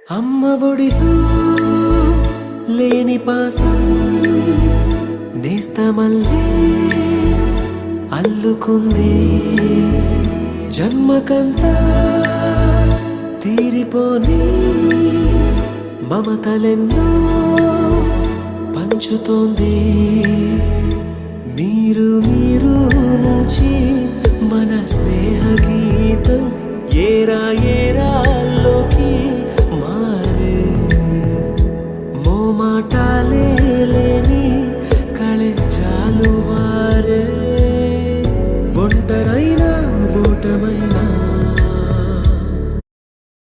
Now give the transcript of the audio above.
అమ్మ ఒడిలో లేని పాసం నేస్తమల్లే అల్లుకుంది. జన్మకంతా తీరిపోని మమతలెన్నో పంచుతోంది. మీరు నుంచి మన స్నేహ గీతం ఏరా